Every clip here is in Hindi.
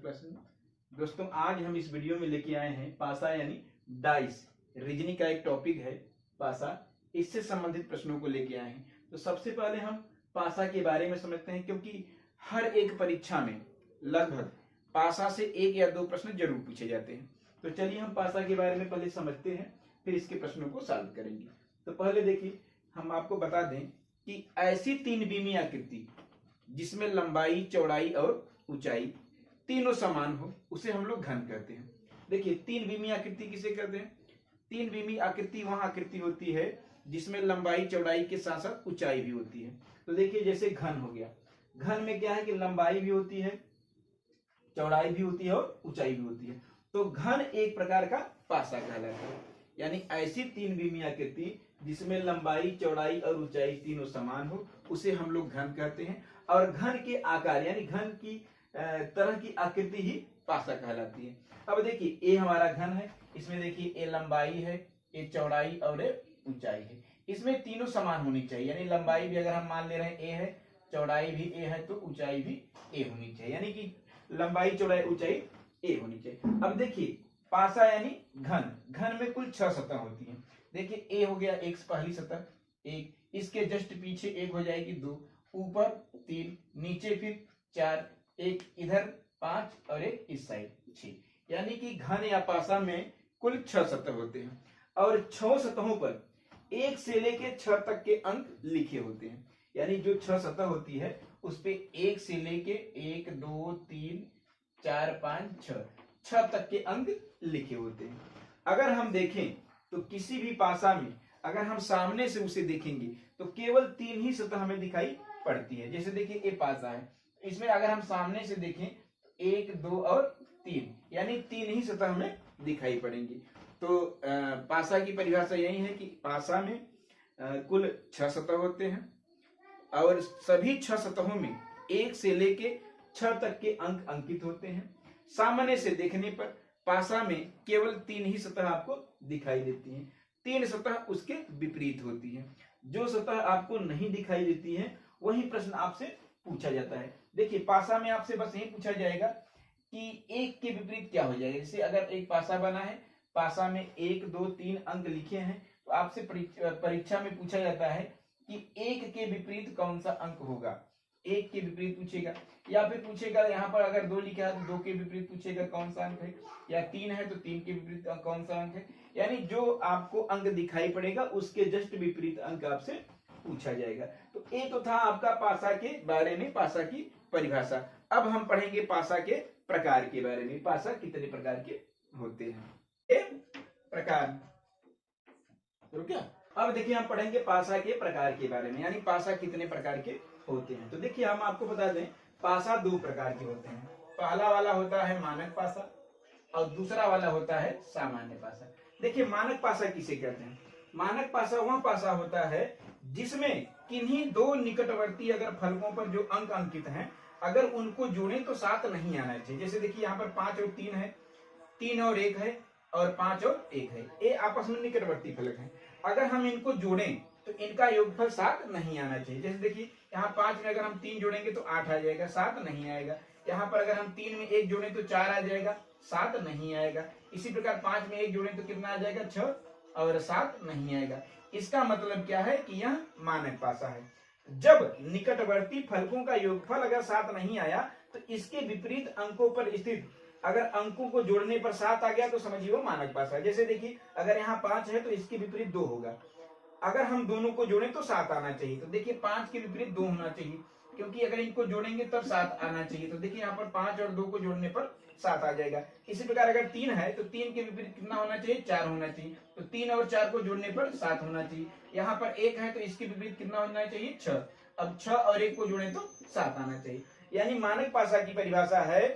प्रश्न। दोस्तों आज हम इस वीडियो में लेके आए हैं पासा यानी डाइस, रीजनिंग का एक टॉपिक है पासा, इससे संबंधित प्रश्नों को लेके आए हैं। तो सबसे पहले हम पासा के बारे में समझते हैं, क्योंकि हर एक परीक्षा में लगभग पासा से एक या दो प्रश्न जरूर पूछे जाते हैं। तो चलिए हम पासा के बारे में पहले समझते हैं, फिर इसके प्रश्नों को सॉल्व करेंगे। तो पहले देखिए, हम आपको बता दें कि ऐसी तीन बीमी आकृति जिसमें लंबाई, चौड़ाई और ऊंचाई तीनों समान हो उसे हम लोग घन कहते हैं। देखिए, तीन बीमी आकृति किसे कहते हैं? तीन बीमी आकृति वहां आकृति होती है जिसमें लंबाई, चौड़ाई के साथ साथ ऊंचाई भी होती है। तो देखिए, जैसे घन हो गया, घन में क्या है कि लंबाई भी होती है, चौड़ाई भी होती है और ऊंचाई भी होती है। तो घन एक प्रकार का पासा कहलाता है। यानी ऐसी तीन बीमी आकृति जिसमें लंबाई, चौड़ाई और ऊंचाई तीनों समान हो उसे हम लोग घन कहते हैं। और घन के आकार यानी घन की तरह की आकृति ही पासा कहलाती है। अब देखिए, ए हमारा घन है, इसमें देखिए ए लंबाई है, ए चौड़ाई और ए ऊंचाई है। इसमें तीनों समान होनी चाहिए, यानी लंबाई भी अगर हम मान ले रहे हैं ए है, चौड़ाई भी ए है, तो ऊंचाई भी ए होनी चाहिए, यानी कि लंबाई, चौड़ाई, ऊंचाई ए होनी चाहिए। अब देखिए, पासा यानी घन, घन में कुल 6 सतह होती हैं। देखिए, ए हो गया एक पहली सतह, एक, इसके जस्ट पीछे एक हो जाएगी 2, ऊपर 3, नीचे फिर 4, एक इधर 5 और एक इस साइड 6। यानी कि घन या पासा में कुल 6 सतह होते हैं और 6 सतहों पर 1 से लेके 6 तक के अंक लिखे होते हैं। यानी जो 6 सतह होती है उस पे 1 से लेके 1 2 3 4 5 6 तक के अंक लिखे होते हैं। अगर हम देखें तो किसी भी पासा में अगर हम सामने से उसे देखेंगे तो केवल 3 ही सतह हमें दिखाई पड़ती है। जैसे देखिए, ये पासा है, इसमें अगर हम सामने से देखें तो 1 2 और 3, यानी 3 ही सतह हमें दिखाई पड़ेंगी। तो पासा की परिभाषा यही है कि पासा में कुल 6 सतह होते हैं और सभी 6 सतहों में 1 से लेके 6 तक के अंक अंकित होते हैं। सामने से देखने पर पासा में केवल 3 ही सतह आपको दिखाई देती हैं, 3 सतह उसके विपरीत होती हैं। जो सतह आपको नहीं दिखाई देती है वही प्रश्न आपसे पूछा जाता है। देखिए, पासा में आपसे बस यही पूछा जाएगा कि 1 के विपरीत क्या हो जाएगा। जैसे अगर एक पासा बना है, पासा में 1 2 3 अंक लिखे हैं, तो आपसे परीक्षा में पूछा जाता है कि 1 के विपरीत कौन सा अंक होगा। 1 के विपरीत पूछेगा, या फिर पूछेगा यहाँ पर अगर 2 लिखा है तो 2 के विपरीत पूछेगा कौन सा अंक है, या 3 है तो 3 के विपरीत कौन सा अंक है। यानी जो आपको अंक दिखाई पड़ेगा उसके जस्ट विपरीत अंक आपसे पूछा जाएगा। तो ये तो था आपका पासा के बारे में, पासा की परिभाषा। अब हम पढ़ेंगे पासा के प्रकार के बारे में। पासा कितने प्रकार के होते हैं? प्रकार। तो क्या, अब देखिए हम पढ़ेंगे पासा के प्रकार के बारे में, यानी पासा कितने प्रकार के होते हैं। तो देखिए, हम आपको बता दें पासा 2 प्रकार के होते हैं। पहला वाला होता है मानक पासा और दूसरा वाला होता है सामान्य पासा। देखिए, मानक पासा किसे कहते हैं? मानक पासा वह पासा होता है जिसमें किन्हीं 2 निकटवर्ती अगर फलकों पर जो अंक अंकित हैं, अगर उनको जोड़ें तो 7 नहीं आना चाहिए। जैसे देखिए, यहाँ पर 5 और 3 है, 3 और 1 है और 5 और 1 है, ये आपस में निकटवर्ती फलक हैं। अगर हम इनको जोड़ें तो इनका योगफल 7 नहीं आना चाहिए। जैसे देखिए, यहाँ 5 में अगर हम 3 जोड़ेंगे तो 8 आ जाएगा, 7 नहीं आएगा। यहाँ पर अगर हम 3 में 1 जोड़ें तो 4 आ जाएगा, 7 नहीं आएगा। इसी प्रकार 5 में 1 जोड़ें तो कितना आ जाएगा, 6 और 7 नहीं आएगा। इसका मतलब क्या है कि यह मानक पासा है। जब निकटवर्ती फलकों का योगफल अगर 7 नहीं आया तो इसके विपरीत अंकों पर स्थित अगर अंकों को जोड़ने पर 7 आ गया तो समझिए वो मानक पासा है। जैसे देखिए, अगर यहाँ 5 है तो इसके विपरीत 2 होगा, अगर हम दोनों को जोड़ें तो 7 आना चाहिए। तो देखिए, 5 के विपरीत 2 होना चाहिए, क्योंकि अगर इनको जोड़ेंगे तब 7 आना चाहिए। तो देखिए, यहाँ पर 5 और 2 को जोड़ने पर 7 आ जाएगा। इसी प्रकार अगर 3 है तो 3 के विपरीत कितना होना चाहिए, 4 होना चाहिए। तो 3 और 4 को जोड़ने पर 7 होना चाहिए। यहाँ पर 1 है तो इसके विपरीत कितना होना चाहिए, 6। अब 6 और 1 को जोड़े तो 7 आना चाहिए। यानी मानक पासा की परिभाषा है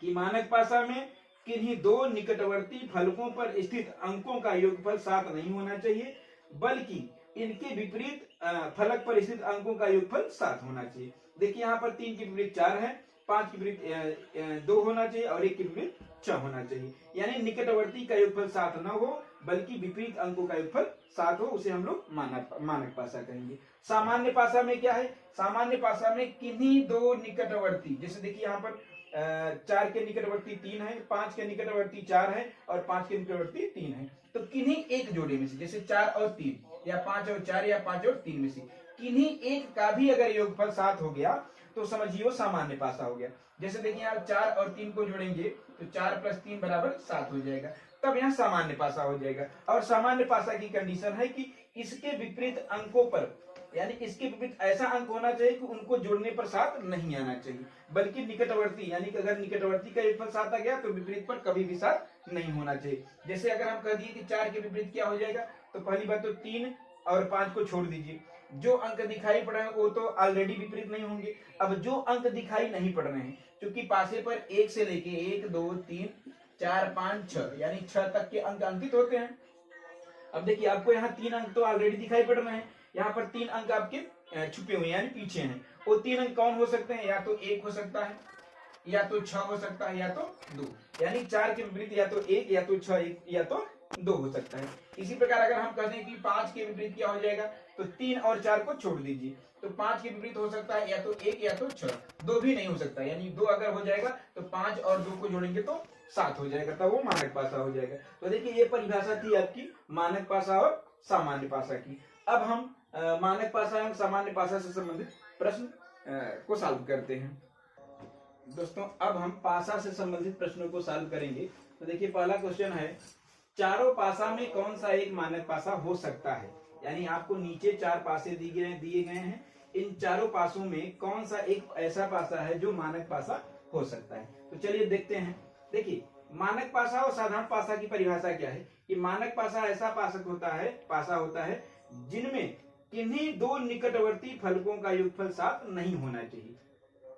कि मानक पासा में किन्हीं 2 निकटवर्ती फलकों पर स्थित अंकों का योगफल 7 नहीं होना चाहिए, बल्कि इनके विपरीत फलक पर स्थित अंकों का योगफल 7 होना चाहिए। देखिए, यहाँ पर 3 के विपरीत 4 है, 5 के विपरीत 2 होना चाहिए और 1 के विपरीत 6 होना चाहिए। यानी निकटवर्ती का योगफल 7 न हो बल्कि विपरीत अंकों का योगफल 7 हो, उसे हम लोग मानक पासा कहेंगे। सामान्य पासा में क्या है? सामान्य पासा में किन्हीं 2 निकटवर्ती, जैसे देखिए यहाँ पर 4 के निकटवर्ती 3 है, 5 के निकटवर्ती 4 है और 5 के निकटवर्ती 3 है। तो किन्हीं एक जोड़े में से, जैसे 4 और 3 या 5 और 4 या 5 और 3 में से किन्हीं एक का भी अगर योगफल 7 हो गया तो समझिए वो सामान्य पासा हो गया। जैसे देखिए आप 4 और 3 को जोड़ेंगे तो 4 + 3 = 7 हो जाएगा, तब यहाँ सामान्य पासा हो जाएगा। और सामान्य पासा की कंडीशन है कि इसके विपरीत अंकों पर, यानी इसके विपरीत ऐसा अंक होना चाहिए कि उनको जोड़ने पर 7 नहीं आना चाहिए, बल्कि निकटवर्ती, यानी कि अगर निकटवर्ती का योगफल 7 आ गया तो विपरीत पर कभी भी 7 नहीं होना चाहिए। जैसे अगर हम कह दिए कि 4 के विपरीत क्या हो जाएगा, तो पहली बात तो 3 और 5 को छोड़ दीजिए, जो अंक दिखाई पड़ रहे हैं वो तो ऑलरेडी विपरीत नहीं होंगे। अब जो अंक दिखाई नहीं पड़ रहे हैं, क्योंकि पासे पर 1 से लेके 1 2 3 4 5 6 यानी 6 तक के अंक अंकित होते हैं। अब देखिए आपको यहाँ 3 अंक तो ऑलरेडी दिखाई पड़ रहे हैं, यहाँ पर 3 अंक आपके छुपे हुए यानी पीछे हैं। वो 3 अंक कौन हो सकते हैं, या तो 1 हो सकता है, या तो 6 हो सकता है, या तो 2, यानी 4 के विपरीत या तो 1 या तो 6 या तो 2 हो सकता है। इसी प्रकार अगर हम कहते हैं कि 5 के विपरीत क्या हो जाएगा, तो 3 और 4 को छोड़ दीजिए, तो 5 के विपरीत हो सकता है या तो 1 या तो 6, 2 भी नहीं हो सकता, यानी 2 अगर हो जाएगा तो 5 और 2 को जोड़ेंगे तो 7 हो जाएगा, तब वो मानक पासा हो जाएगा। तो देखिए ये परिभाषा थी आपकी मानक पासा और सामान्य पासा की। अब हम मानक पासा एवं सामान्य पासा से संबंधित प्रश्न को सॉल्व करते हैं। दोस्तों अब हम पासा से संबंधित प्रश्नों को सॉल्व करेंगे। तो देखिए पहला क्वेश्चन है, चारों पासा में कौन सा एक मानक पासा हो सकता है, यानी आपको नीचे 4 पासे दिए गए हैं, इन चारों पासों में कौन सा एक ऐसा पासा है जो मानक पासा हो सकता है। तो चलिए देखते हैं। देखिए मानक पासा और साधारण पासा की परिभाषा क्या है कि मानक पासा ऐसा पासा होता है जिनमें किन्हीं दो निकटवर्ती फलकों का योगफल 7 नहीं होना चाहिए।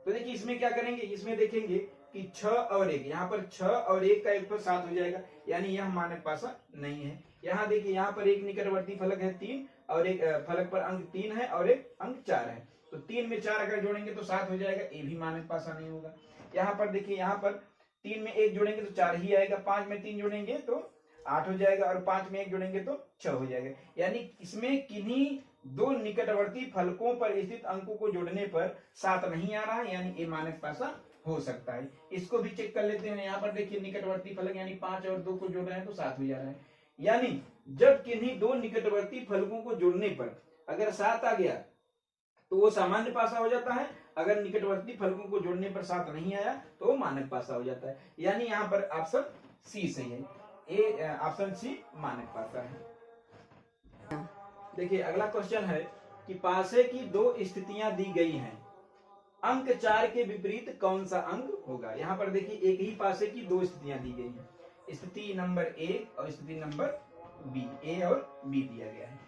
तो देखिए इसमें क्या करेंगे, इसमें देखेंगे कि 6 और 1, यहाँ पर 6 और 1 का योगफल 7 हो जाएगा, यानी यह मानक पासा नहीं है। यहाँ देखिए यहाँ पर एक निकटवर्ती फलक है 3 और एक फलक पर अंक 3 है और एक अंक 4 है, तो 3 में 4 अगर जोड़ेंगे तो 7 हो जाएगा, ये भी मानक पासा नहीं होगा। यहाँ पर देखिए यहाँ पर 3 में 1 जोड़ेंगे तो 4 ही आएगा, 5 में 3 जोड़ेंगे तो 8 हो जाएगा और 5 में 1 जोड़ेंगे तो 6 हो जाएगा, यानी इसमें किन्हीं दो निकटवर्ती फलकों पर स्थित अंकों को जोड़ने पर 7 नहीं आ रहा है, यानी ये मानक पासा हो सकता है। इसको भी चेक कर लेते हैं। यहाँ पर देखिए निकटवर्ती फलक यानी 5 और 2 को जोड़ रहे हैं तो 7 हो जा रहा है, यानी जब किन्हीं दो निकटवर्ती फलकों को जोड़ने पर अगर 7 आ गया तो वो सामान्य पासा हो जाता है, अगर निकटवर्ती फलकों को जोड़ने पर 7 नहीं आया तो वो मानक पासा हो जाता है, यानी यहाँ पर ऑप्शन सी सही है, ए ऑप्शन सी मानक पासा है। देखिए अगला क्वेश्चन है कि पासे की दो स्थितियां दी गई हैं, अंक 4 के विपरीत कौन सा अंक होगा। यहाँ पर देखिए एक ही पासे की दो स्थितियां दी गई हैं, स्थिति नंबर 1 और स्थिति नंबर बी, ए और बी दिया गया है।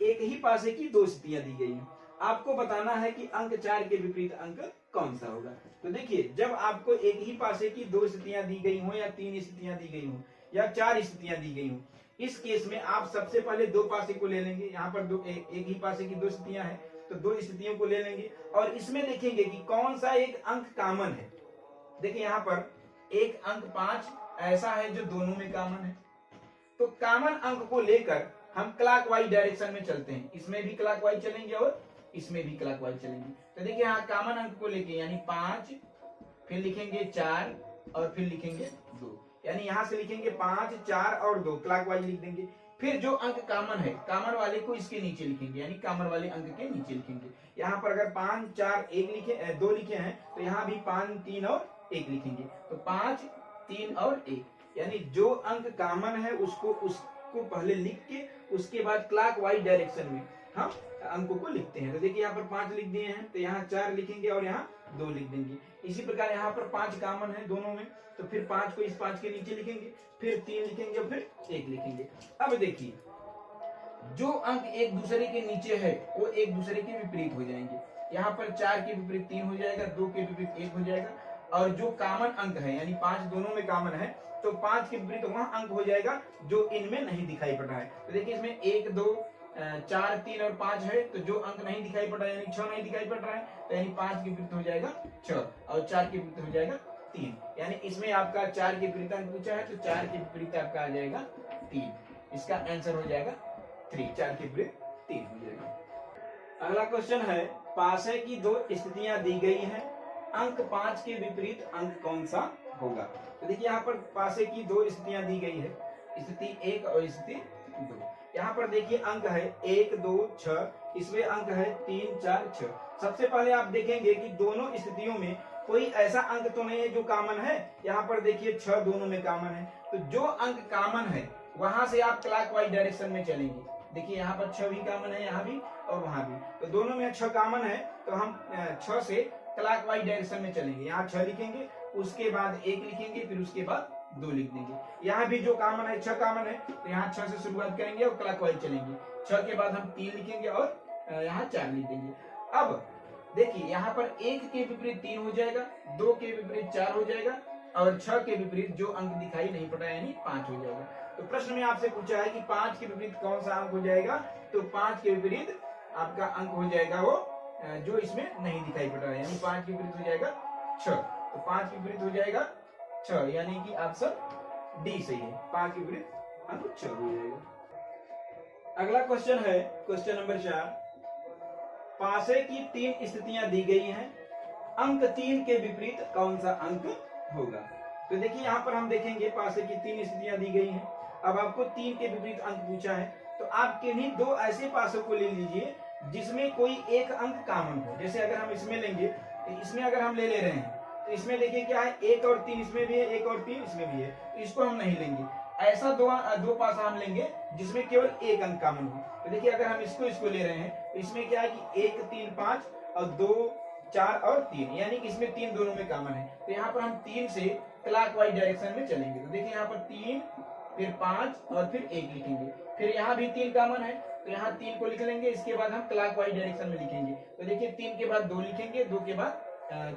एक ही पासे की दो स्थितियां दी गई हैं, आपको बताना है कि अंक 4 के विपरीत अंक कौन सा होगा। तो देखिए जब आपको एक ही पासे की दो स्थितियां दी गई हो या 3 स्थितियां दी गई हो या 4 स्थितियां दी गई हो, इस केस में आप सबसे पहले दो पासे को ले लेंगे। यहाँ पर एक ही पासे की दो स्थितियां हैं तो दो स्थितियों को ले लेंगे और इसमें देखेंगे कि कौन सा एक अंक कॉमन है। देखिए यहाँ पर एक अंक 5 ऐसा है जो दोनों में कॉमन है, तो कॉमन अंक को लेकर हम क्लॉकवाइज डायरेक्शन में चलते हैं, इसमें भी क्लॉकवाइज चलेंगे और इसमें भी क्लॉकवाइज चलेंगे। तो देखिए यहाँ कॉमन अंक को लेके यानी 5, फिर लिखेंगे 4 और फिर लिखेंगे 2, यानी यहां से लिखेंगे 5 4 और 2 क्लॉकवाइज लिख देंगे। फिर जो अंक कॉमन है, कॉमन वाले को इसके नीचे लिखेंगे, यानी कॉमन वाले अंक के नीचे लिखेंगे। यहाँ पर अगर 5 4 1 लिखे 2 लिखे हैं तो यहाँ भी 5 3 और 1 लिखेंगे, तो 5 3 और 1, यानी जो अंक कॉमन है उसको पहले लिख के उसके बाद क्लॉकवाइज डायरेक्शन में हम अंकों को लिखते हैं। तो देखिए यहाँ पर 5 लिख दिए हैं तो यहाँ 4 लिखेंगे और यहाँ 2 लिख देंगे। इसी प्रकार यहाँ पर 5 कॉमन है दोनों में, तो फिर 5 को इस 5 के नीचे लिखेंगे, फिर 3 लिखेंगे और फिर 1 लिखेंगे। अब देखिए जो अंक एक दूसरे के नीचे है वो एक दूसरे के विपरीत हो जाएंगे। यहाँ पर 4 के विपरीत 3 हो जाएगा, 2 के विपरीत 1 हो जाएगा, और जो कॉमन अंक है यानी 5 दोनों में कॉमन है तो 5 के विपरीत वहां अंक हो जाएगा जो इनमें नहीं दिखाई पड़ रहा है। तो देखिए इसमें 1 2 4 3 और 5 है, तो जो अंक नहीं दिखाई पड़ रहा है यानी 6 नहीं दिखाई पड़ रहा है, तो यानी 5 के विपरीत हो जाएगा 6 और 4 के विपरीत हो जाएगा 3, यानी इसमें आपका 4 के विपरीत अंक पूछा है तो 4 के विपरीत आपका आ जाएगा 3, इसका आंसर हो जाएगा 3, 4 के विपरीत 3 हो जाएगा। अगला क्वेश्चन है पासे की दो स्थितियां दी गई हैं, अंक 5 के विपरीत अंक कौन सा होगा। तो देखिए यहाँ पर पासे की दो स्थितियां दी गई है, स्थिति 1 और स्थिति 2। यहाँ पर देखिए अंक है 1 2 6, इसमें अंक है 3 4 6। सबसे पहले आप देखेंगे कि दोनों स्थितियों में कोई ऐसा अंक तो नहीं है जो कॉमन है। यहाँ पर देखिए 6 दोनों में कॉमन है, तो जो अंक कॉमन है वहां से आप क्लॉकवाइज डायरेक्शन में चलेंगे। देखिए यहाँ पर 6 भी कॉमन है, यहाँ भी और वहां भी, तो दोनों में 6 कॉमन है, तो हम 6 से क्लॉकवाइज डायरेक्शन में चलेंगे। यहाँ 6 लिखेंगे, उसके बाद 1 लिखेंगे, फिर उसके बाद 2 लिख देंगे। यहाँ भी जो कॉमन है 6 कॉमन है, तो यहाँ 6 से शुरुआत करेंगे और क्लॉकवाइज चलेंगे। 6 के बाद हम 3 लिखेंगे और यहाँ 4 लिख देंगे। अब देखिए यहाँ पर 1 के विपरीत 3 हो जाएगा, 2 के विपरीत 4 हो जाएगा और 6 के विपरीत जो अंक दिखाई नहीं पड़ रहा है यानी 5 हो जाएगा। तो प्रश्न में आपसे पूछा है कि 5 के विपरीत कौन सा अंक हो जाएगा, तो 5 के विपरीत आपका अंक हो जाएगा वो जो इसमें नहीं दिखाई पड़ रहा है, यानी 5 के विपरीत हो जाएगा 6। तो 5 के विपरीत हो जाएगा 6, यानी कि ऑप्शन डी सही है। 5 के विपरीत अंक 6 हो जाएगा। अगला क्वेश्चन है क्वेश्चन नंबर 4। पासे की 3 स्थितियां दी गई हैं, अंक 3 के विपरीत कौन सा अंक होगा। तो देखिए यहाँ पर हम देखेंगे पासे की 3 स्थितियां दी गई हैं। अब आपको 3 के विपरीत अंक पूछा है, तो आप किन्हीं 2 ऐसे पासों को ले लीजिए जिसमें कोई एक अंक कॉमन हो। जैसे अगर हम इसमें लेंगे, तो इसमें अगर हम ले रहे हैं, तो इसमें देखिए क्या है 1 और 3 इसमें भी है, 1 और 3 इसमें भी है, तो इसको हम नहीं लेंगे। ऐसा दो पासा हम लेंगे जिसमें केवल एक अंक कॉमन हो। तो देखिए अगर हम इसको ले रहे हैं, तो इसमें क्या है कि 1 3 5 और 2 4 और 3, यानी कि इसमें 3 दोनों में कॉमन है। तो यहाँ पर हम 3 से क्लॉकवाइज डायरेक्शन में चलेंगे। तो देखिए यहाँ पर 3 फिर 5 और फिर 1 लिखेंगे। फिर यहाँ भी 3 कॉमन है, तो यहाँ 3 को लिख लेंगे, इसके बाद हम क्लॉकवाइज डायरेक्शन में लिखेंगे। तो देखिए 3 के बाद 2 लिखेंगे, 2 के बाद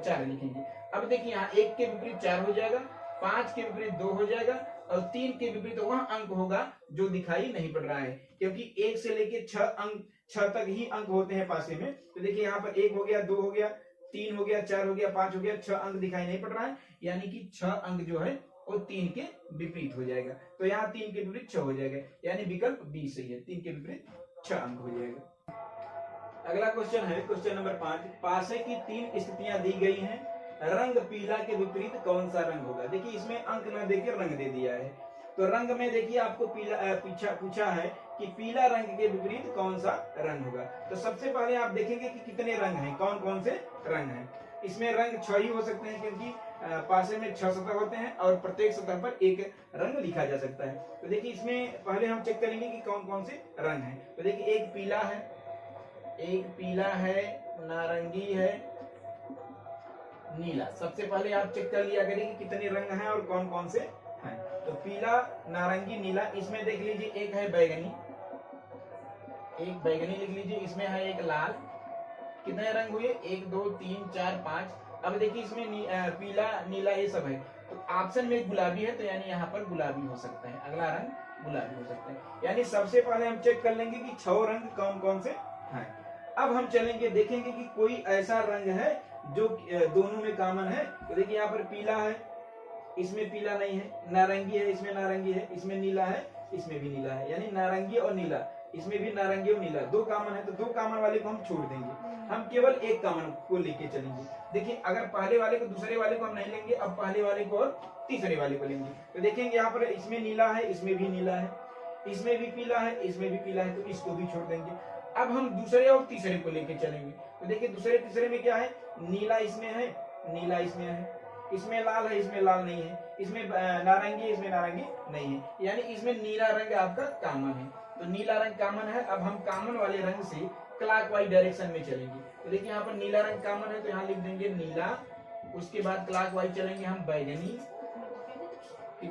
4 लिखेंगे। अब देखिए यहाँ 1 के विपरीत 4 हो जाएगा, 5 के विपरीत 2 हो जाएगा और 3 के विपरीत वह अंक होगा जो दिखाई नहीं पड़ रहा है, क्योंकि 1 से लेके 6 तक ही अंक होते हैं पासे में। तो देखिए यहाँ पर 1 हो गया, 2 हो गया, 3 हो गया, 4 हो गया, 5 हो गया, 6 अंक दिखाई नहीं पड़ रहा है, यानी कि 6 अंक जो है वो 3 के विपरीत हो जाएगा। तो यहाँ 3 के विपरीत 6 हो जाएगा, यानी विकल्प बी सही है, 3 के विपरीत 6 अंक हो जाएगा। अगला क्वेश्चन है क्वेश्चन नंबर 5। पासे की 3 स्थितियां दी गई हैं, रंग पीला के विपरीत कौन सा रंग होगा। देखिए इसमें अंक न देकर रंग दे दिया है, तो रंग में देखिए आपको पीला पूछा है कि पीला रंग के विपरीत कौन सा रंग होगा। तो सबसे पहले आप देखेंगे कि कितने रंग हैं, कौन कौन से रंग हैं। इसमें रंग 6 ही हो सकते हैं, क्योंकि पासे में 6 सतह होते हैं और प्रत्येक सतह पर एक रंग लिखा जा सकता है। तो देखिए इसमें पहले हम चेक करेंगे कि कौन कौन से रंग हैं। तो देखिए एक पीला है, नारंगी है, नीला। सबसे पहले आप चेक कर लिया करिए कि कितने रंग हैं और कौन कौन से हैं। तो पीला, नारंगी, नीला। इसमें देख लीजिए एक है बैगनी, एक बैगनी लिख लीजिए, इसमें है एक लाल। कितने रंग हुए, 1 2 3 4 5। अब देखिए इसमें पीला नीला ये सब है, तो ऑप्शन में गुलाबी है, तो यानी यहाँ पर गुलाबी हो सकता है, अगला रंग गुलाबी हो सकता है। यानी सबसे पहले हम चेक कर लेंगे कि 6 रंग कौन कौन से हैं। अब हम चलेंगे, देखेंगे कि कोई ऐसा रंग है जो दोनों में कॉमन है। तो देखिए यहाँ पर पीला है, इसमें पीला नहीं है, नारंगी है, इसमें नारंगी है, इसमें नीला है, इसमें भी नीला है, यानी नारंगी और नीला, इसमें भी नारंगी और नीला 2 कॉमन है। तो 2 कॉमन वाले को हम छोड़ देंगे, हम केवल एक कॉमन को लेके चलेंगे। देखिए अगर पहले वाले को दूसरे वाले को हम नहीं लेंगे, अब पहले वाले को और तीसरे वाले को लेंगे। तो देखेंगे यहाँ पर इसमें नीला है, इसमें भी नीला है, इसमें भी पीला है, इसमें भी पीला है, तो इसको भी छोड़ देंगे। अब हम दूसरे और तीसरे को लेके चलेंगे। तो देखिए दूसरे तीसरे में क्या है, नीला इसमें है, नीला इसमें है, इसमें लाल है, इसमें लाल नहीं है, इसमें नारंगी, इसमें नारंगी नहीं है, यानी इसमें नीला रंग आपका कॉमन है। तो नीला रंग कॉमन है। अब हम कॉमन वाले रंग से क्लॉकवाइज डायरेक्शन में चलेंगे। तो देखिए यहाँ पर नीला रंग कॉमन है, तो यहाँ लिख देंगे नीला। उसके बाद क्लॉकवाइज चलेंगे हम बैगनी,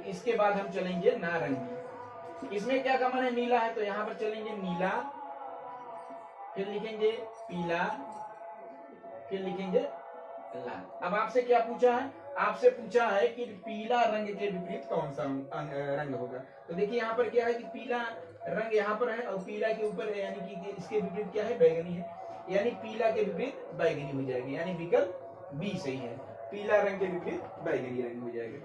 इसके बाद हम चलेंगे नारंगी। इसमें क्या कॉमन है, नीला है, तो यहाँ पर चलेंगे नीला, फिर लिखेंगे पीला, फिर लिखेंगे लाल। अब आपसे क्या पूछा है, आपसे पूछा है कि पीला रंग के विपरीत कौन सा रंग होगा। तो देखिए यहाँ पर क्या है कि पीला रंग यहाँ पर है और पीला के ऊपर यानी कि इसके विपरीत क्या है, बैगनी है, यानी पीला के विपरीत बैगनी हो जाएगी, यानी विकल्प बी सही है, पीला रंग के विपरीत बैगनी रंग हो जाएगा।